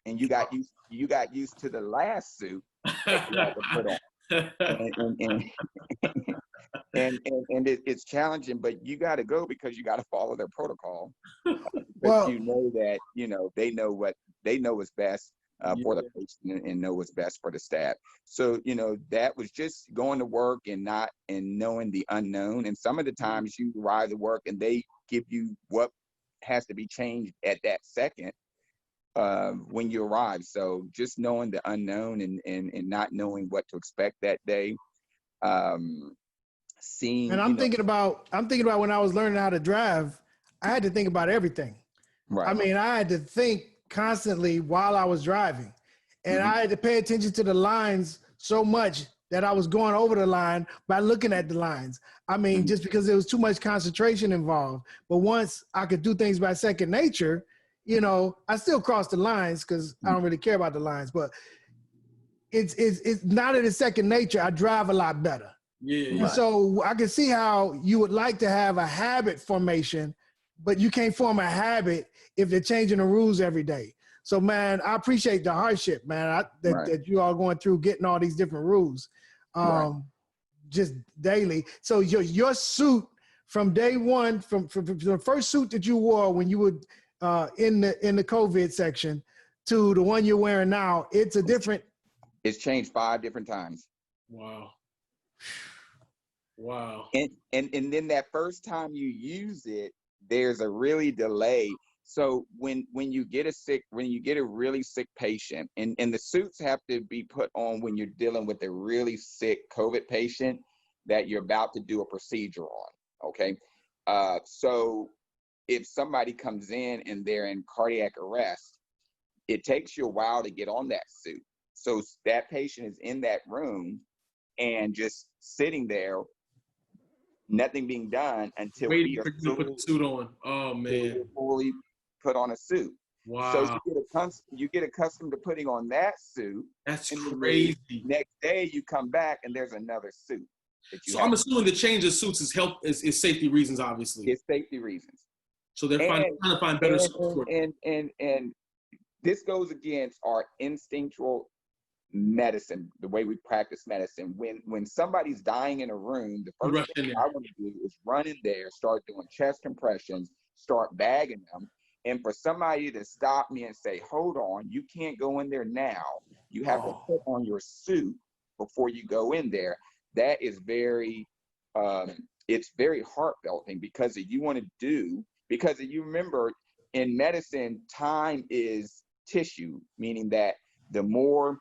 Speaker 3: And you got used to the last suit that you had to put on. And it's challenging, but you got to go, because you got to follow their protocol. But you know that, you know, they know is best for the patient, and know what's best for the staff. So, you know, that was just going to work and knowing the unknown. And some of the times you arrive to work and they give you what has to be changed at that second when you arrive. So just knowing the unknown and not knowing what to expect that day. Seeing,
Speaker 2: and I'm thinking about when I was learning how to drive, I had to think about everything. Right. I mean, I had to think constantly while I was driving, and I had to pay attention to the lines so much that I was going over the line by looking at the lines. I mean, just because there was too much concentration involved. But once I could do things by second nature, you know, I still cross the lines because I don't really care about the lines, but it's now that it's second nature, I drive a lot better. Yeah. And so I can see how you would like to have a habit formation, but you can't form a habit if they're changing the rules every day. So, man, I appreciate the hardship, man, that you all going through, getting all these different rules just daily. So your suit from day one, from the first suit that you wore when you were in the COVID section to the one you're wearing now, it's
Speaker 3: It's changed 5 different times.
Speaker 4: Wow.
Speaker 3: And then that first time you use it, there's a really delay. So when you get a really sick patient, and the suits have to be put on when you're dealing with a really sick COVID patient that you're about to do a procedure on. Okay. So if somebody comes in and they're in cardiac arrest, it takes you a while to get on that suit. So that patient is in that room and just sitting there, nothing being done until
Speaker 4: waiting for you to put the suit on. Oh man!
Speaker 3: Fully put on a suit.
Speaker 4: Wow!
Speaker 3: So you get accustomed to putting on that suit.
Speaker 4: That's crazy.
Speaker 3: Next day you come back and there's another suit.
Speaker 4: So I'm assuming the change of suits is safety reasons, obviously.
Speaker 3: It's safety reasons.
Speaker 4: So they're trying to find better suits for it.
Speaker 3: And this goes against our instinctual medicine, the way we practice medicine. When somebody's dying in a room, the first thing I want to do is run in there, start doing chest compressions, start bagging them. And for somebody to stop me and say, hold on, you can't go in there now. You have to put on your suit before you go in there. That is it's very heartfelt, because you remember in medicine, time is tissue, meaning that the more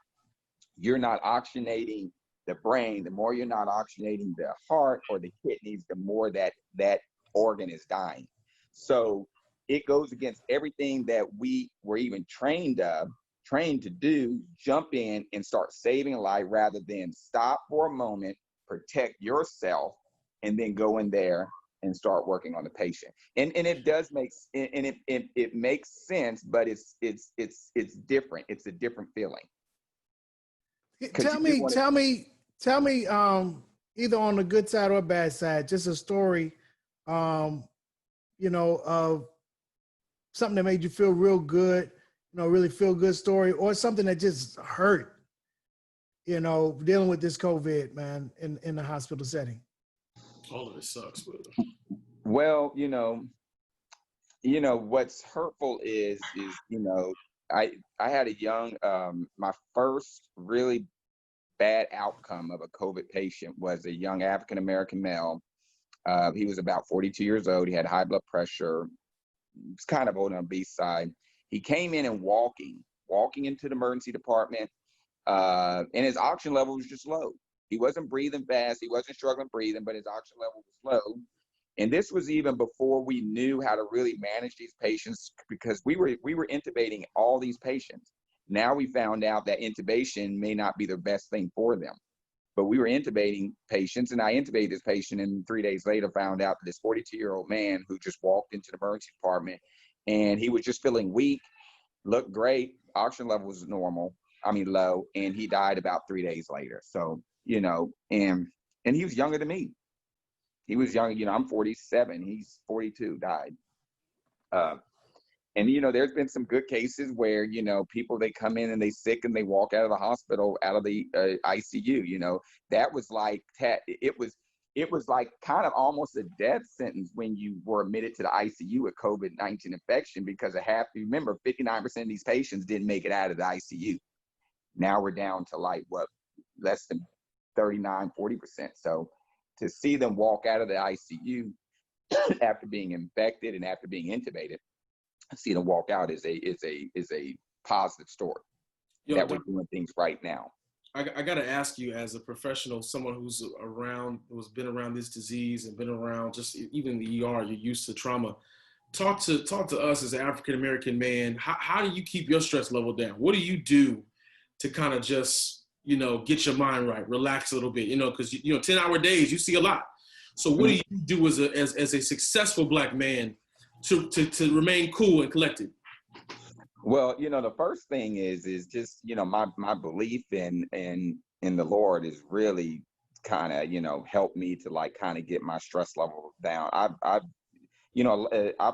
Speaker 3: you're not oxygenating the brain, the more you're not oxygenating the heart or the kidneys, the more that organ is dying. So it goes against everything that we were even trained to do, jump in and start saving a life rather than stop for a moment, protect yourself, and then go in there and start working on the patient. And it does make, and it makes sense, but it's different. It's a different feeling.
Speaker 2: Tell me, either on the good side or bad side, just a story, of something that made you feel real good, really feel good story, or something that just hurt, dealing with this COVID, man, in the hospital setting.
Speaker 4: All of it sucks, but
Speaker 3: Well, what's hurtful is I had a young, my first really bad outcome of a COVID patient was a young African-American male. He was about 42 years old. He had high blood pressure. He was kind of old on the B side. He came in and walking into the emergency department, and his oxygen level was just low. He wasn't breathing fast. He wasn't struggling breathing, but his oxygen level was low. And this was even before we knew how to really manage these patients, because we were intubating all these patients. Now we found out that intubation may not be the best thing for them, but we were intubating patients, and I intubated this patient, and 3 days later found out that this 42-year-old man who just walked into the emergency department, and he was just feeling weak, looked great, oxygen level was low, and he died about 3 days later. So, and he was younger than me. He was young, I'm 47, he's 42, died. And, there's been some good cases where, people, they come in and they sick and they walk out of the hospital, out of the ICU, that was like, it was like kind of almost a death sentence when you were admitted to the ICU with COVID-19 infection, because remember, 59% of these patients didn't make it out of the ICU. Now we're down to less than 39, 40%. So to see them walk out of the ICU after being infected and after being intubated, see them walk out is a positive story. That we're doing things right now.
Speaker 4: I got to ask you, as a professional, someone who's been around this disease and been around just even the ER, you're used to trauma. Talk to us as an African-American man. How do you keep your stress level down? What do you do to kind of just, get your mind right, relax a little bit, because, 10-hour days, you see a lot. So what do you do as a successful Black man to remain cool and collected?
Speaker 3: Well, the first thing is just, my belief in the Lord is really kind of, helped me to kind of get my stress level down. I've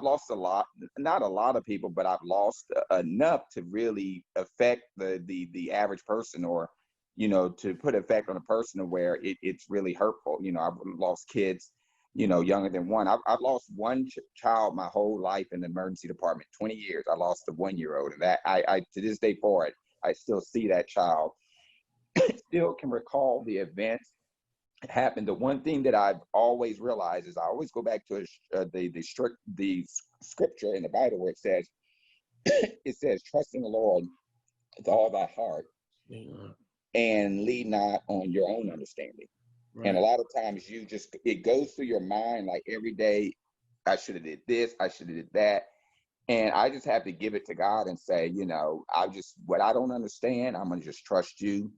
Speaker 3: lost a lot, not a lot of people, but I've lost enough to really affect the average person, or, to put effect on a person where it's really hurtful. I've lost kids, younger than one. I've lost one child my whole life in the emergency department, 20 years. I lost a 1-year-old, and that I to this day forward, I still see that child, still can recall the events that happened. The one thing that I've always realized is I always go back to the scripture in the Bible where it says, trust in the Lord with all thy heart, and lean not on your own understanding. Right. And a lot of times it goes through your mind like every day, I should have did this, I should have did that. And I just have to give it to God and say, what I don't understand, I'm going to just trust you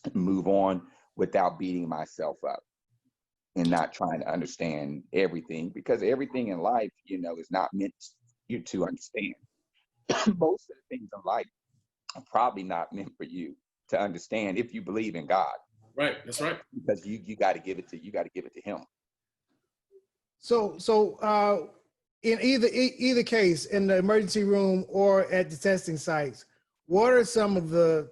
Speaker 3: and move on without beating myself up and not trying to understand everything, because everything in life, is not meant you to understand. Most of the things in life are probably not meant for you to understand if you believe in God.
Speaker 4: Right, that's right.
Speaker 3: Because you got to give it to Him.
Speaker 2: So in either case, in the emergency room or at the testing sites, what are some of the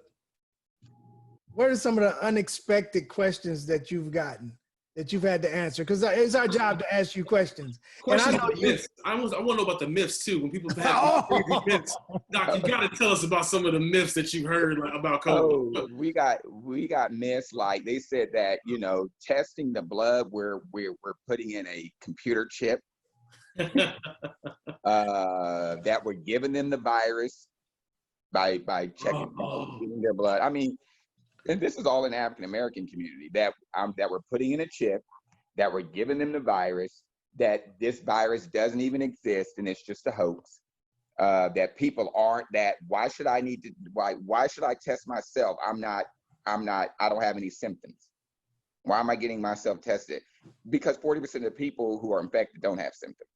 Speaker 2: unexpected questions that you've gotten, that you've had to answer? Because it's our job to ask you questions. And I know
Speaker 4: myths. I want to know about the myths too. When people have crazy myths, Doc, you got to tell us about some of the myths that you've heard about COVID.
Speaker 3: Oh, we got myths like they said that testing the blood, we're putting in a computer chip, that we're giving them the virus by checking their blood. I mean. And this is all in the African American community, that we're putting in a chip, that we're giving them the virus, that this virus doesn't even exist and it's just a hoax. That people aren't that. Why should I test myself? I don't have any symptoms. Why am I getting myself tested? because 40% of the people who are infected don't have symptoms.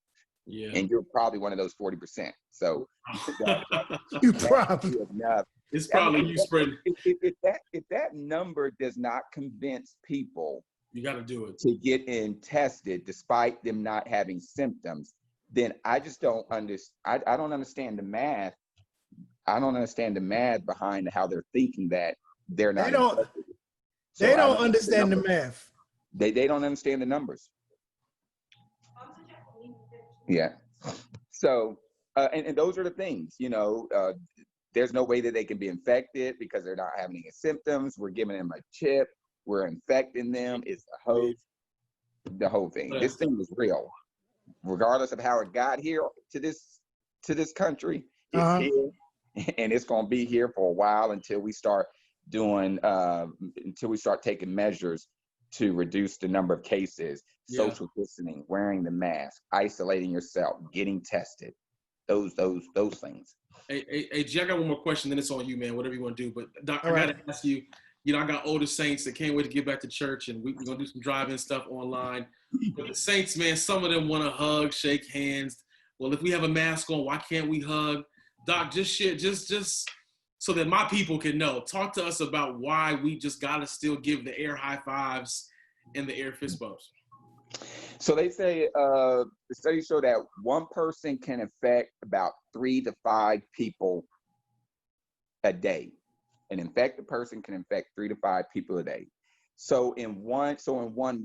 Speaker 4: Yeah.
Speaker 3: And you're probably one of those 40%. So
Speaker 2: You probably
Speaker 3: enough.
Speaker 4: It's probably you spreading.
Speaker 3: If that number does not convince people,
Speaker 4: you got to do it
Speaker 3: to get in tested despite them not having symptoms, then I just don't understand. I don't understand the math. I don't understand the math behind how they're thinking that they're not.
Speaker 2: They don't understand the math.
Speaker 3: They don't understand the numbers. Yeah. So, and those are the things, there's no way that they can be infected because they're not having any symptoms. We're giving them a chip. We're infecting them. It's a host. The whole thing. This thing is real. Regardless of how it got here to this country, it's here, and it's going to be here for a while until we start taking measures to reduce the number of cases, social distancing, wearing the mask, isolating yourself, getting tested, those things.
Speaker 4: Hey, G, I got one more question, then it's on you, man, whatever you want to do. But Doc, I got to ask you, I got older saints that can't wait to get back to church, and we're going to do some drive-in stuff online. But the saints, man, some of them want to hug, shake hands. Well, if we have a mask on, why can't we hug? Doc, just share, just so that my people can know. Talk to us about why we just got to still give the air high fives and the air fist bumps.
Speaker 3: So they say, the studies show that one person can infect about 3 to 5 people a day. An infected person can infect 3 to 5 people a day. So in 1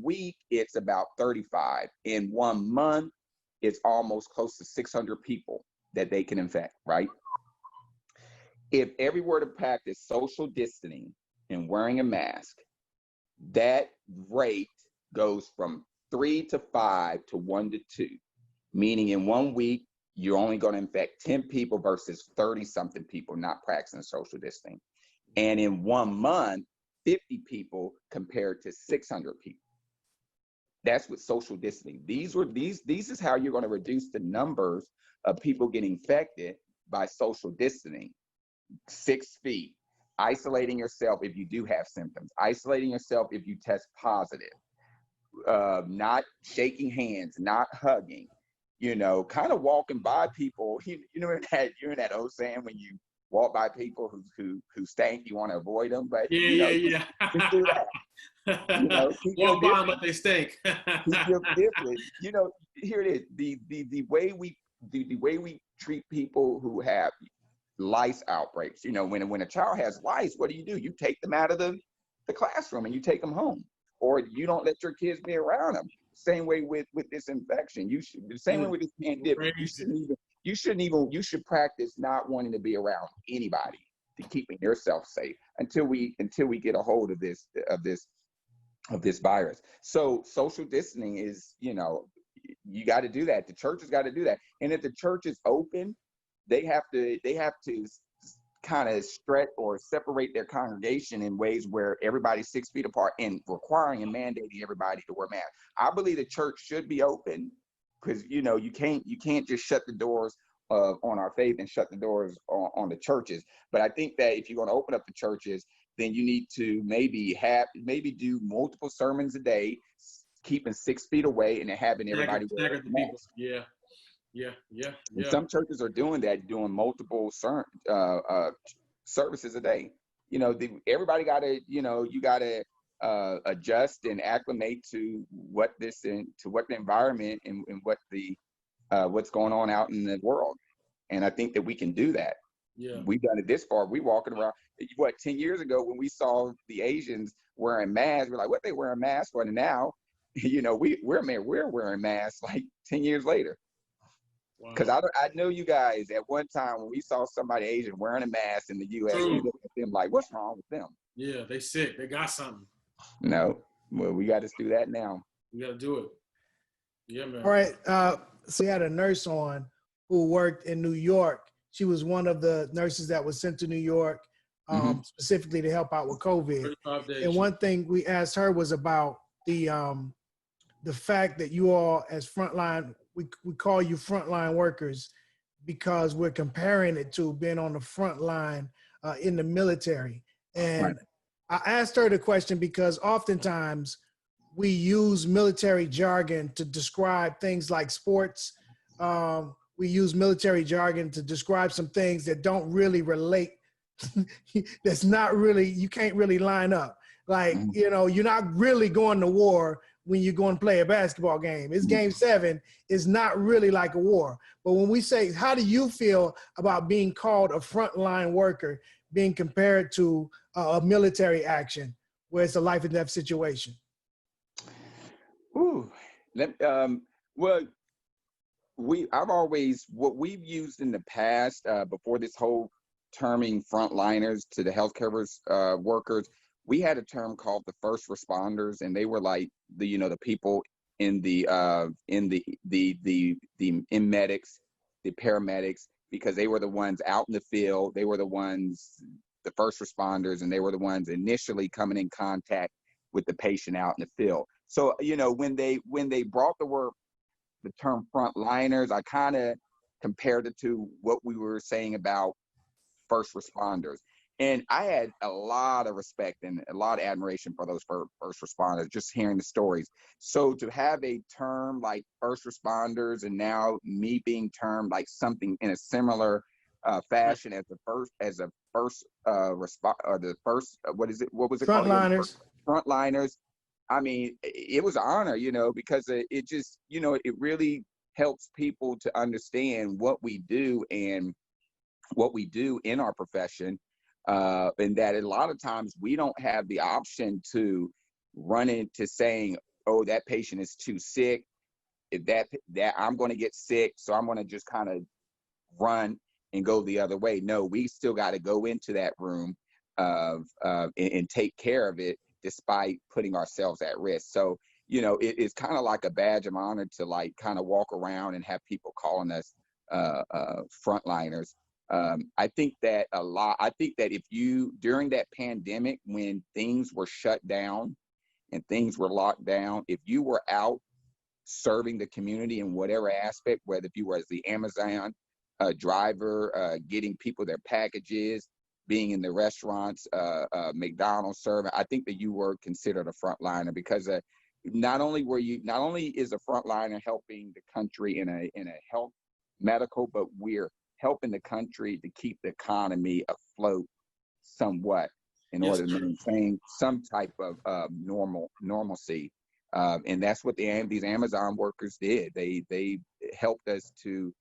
Speaker 3: week, it's about 35. In 1 month, it's almost close to 600 people that they can infect, right? If everywhere to practice social distancing and wearing a mask, that rate goes from 3 to 5 to 1 to 2, meaning in 1 week, you're only going to infect 10 people versus 30-something people not practicing social distancing. And in 1 month, 50 people compared to 600 people. That's with social distancing. These is how you're going to reduce the numbers of people getting infected by social distancing. 6 feet, isolating yourself if you do have symptoms, isolating yourself if you test positive, not shaking hands, not hugging, kind of walking by people. You're in that old saying when you walk by people who stink, you want to avoid them, but
Speaker 4: yeah.
Speaker 3: Just do that.
Speaker 4: Walk by them, but they stink.
Speaker 3: Keep your different. Here it is. The way we treat people who have lice outbreaks. When a child has lice, what do? You take them out of the classroom and you take them home, or you don't let your kids be around them. Same way with this infection. The same way with this pandemic. You should practice not wanting to be around anybody, to keeping yourself safe until we get a hold of this virus. So social distancing is, you got to do that. The church has got to do that. And if the church is open, they have to kind of stretch or separate their congregation in ways where everybody's 6 feet apart and requiring and mandating everybody to wear masks. I believe the church should be open because, you can't just shut the doors on our faith and shut the doors on the churches. But I think that if you're going to open up the churches, then you need to maybe do multiple sermons a day, keeping 6 feet away and then having everybody wear masks.
Speaker 4: Yeah.
Speaker 3: And some churches are doing that, doing multiple services a day. Everybody got to, you got to adjust and acclimate to what the environment and what what's going on out in the world. And I think that we can do that.
Speaker 4: Yeah,
Speaker 3: we've done it this far. We walking around. 10 years ago when we saw the Asians wearing masks, we're like, what they wearing masks for? And now, we're wearing masks like 10 years later. Because I know you guys at one time when we saw somebody Asian wearing a mask in the U.S., we looked at them like, what's wrong with them?
Speaker 4: Yeah, they sick. They got something.
Speaker 3: No, well, we got to do that now.
Speaker 4: We got to do it. Yeah, man.
Speaker 2: All right. So we had a nurse on who worked in New York. She was one of the nurses that was sent to New York specifically to help out with COVID.
Speaker 4: 35 days.
Speaker 2: And one thing we asked her was about the fact that you all as frontline, we call you frontline workers because we're comparing it to being on the front line in the military. And I asked her the question because oftentimes we use military jargon to describe things like sports. We use military jargon to describe some things that don't really relate. That's not really, you can't really line up. Like, you know, you're not really going to war when you go and play a basketball game. It's game 7. It's not really like a war. But when we say, how do you feel about being called a frontline worker, being compared to a military action where it's a life and death situation?
Speaker 3: Ooh, well, what we've used in the past, before this whole terming frontliners to the healthcare workers, we had a term called the first responders, and they were like the people in in medics, the paramedics, because they were the ones out in the field. They were the first responders, and they were the ones initially coming in contact with the patient out in the field. So, when they brought the term frontliners, I kind of compared it to what we were saying about first responders. And I had a lot of respect and a lot of admiration for those first responders, just hearing the stories. So to have a term like first responders, and now me being termed like something in a similar fashion as the first
Speaker 2: Frontliners.
Speaker 3: Frontliners. I mean, it was an honor, because it just, it really helps people to understand what we do and what we do in our profession. And that a lot of times we don't have the option to run into saying, oh, that patient is too sick, if that I'm going to get sick, so I'm going to just kind of run and go the other way. No, we still got to go into that room and take care of it, despite putting ourselves at risk. So, it's kind of like a badge of honor to like kind of walk around and have people calling us frontliners. I think that if you, during that pandemic, when things were shut down and things were locked down, if you were out serving the community in whatever aspect, whether if you were as the Amazon driver, getting people their packages, being in the restaurants, McDonald's serving, I think that you were considered a frontliner, because not only is a frontliner helping the country in a health medical, but we're helping the country to keep the economy afloat somewhat in order to maintain some type of normalcy. And that's what these Amazon workers did. They helped us to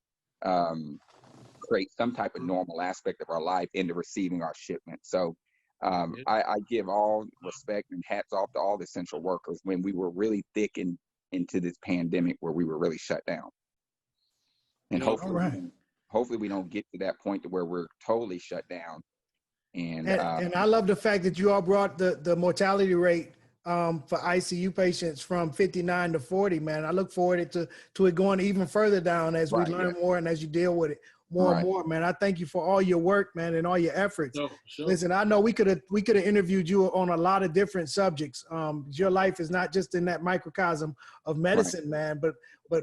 Speaker 3: create some type of normal aspect of our life into receiving our shipment. So I give all respect and hats off to all the essential workers when we were really thick into this pandemic where we were really shut down. And hopefully we don't get to that point to where we're totally shut down. And
Speaker 2: I love the fact that you all brought the mortality rate for ICU patients from 59 to 40, man. I look forward to it going even further down as we learn more and as you deal with it more and more, man. I thank you for all your work, man, and all your efforts. Sure. Listen, I know we could have interviewed you on a lot of different subjects. Your life is not just in that microcosm of medicine, man, but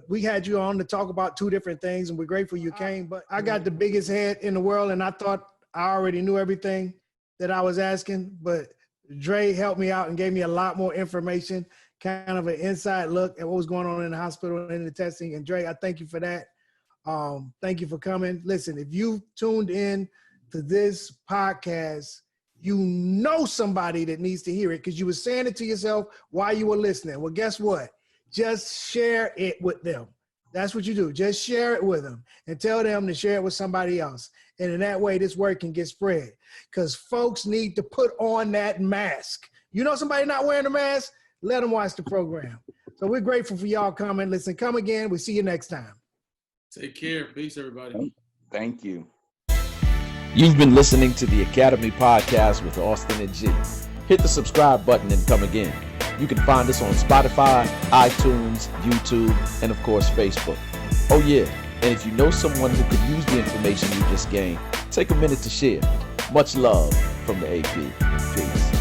Speaker 2: we had you on to talk about 2 different things, and we're grateful you came. But I got the biggest head in the world, and I thought I already knew everything that I was asking, but Dre helped me out and gave me a lot more information, kind of an inside look at what was going on in the hospital and in the testing. And Dre, I thank you for that. Thank you for coming. Listen, if you tuned in to this podcast, you know somebody that needs to hear it because you were saying it to yourself while you were listening. Well, guess what? Just share it with them. That's what you do. Just share it with them and tell them to share it with somebody else. And in that way, this word can get spread because folks need to put on that mask. You know somebody not wearing a mask? Let them watch the program. So we're grateful for y'all coming. Listen, come again. We'll see you next time.
Speaker 4: Take care. Peace, everybody.
Speaker 3: Thank you.
Speaker 5: You've been listening to the Academy Podcast with Austin and G. Hit the subscribe button and come again. You can find us on Spotify, iTunes, YouTube, and of course, Facebook. Oh yeah, and if you know someone who could use the information you just gained, take a minute to share. Much love from the AP. Peace.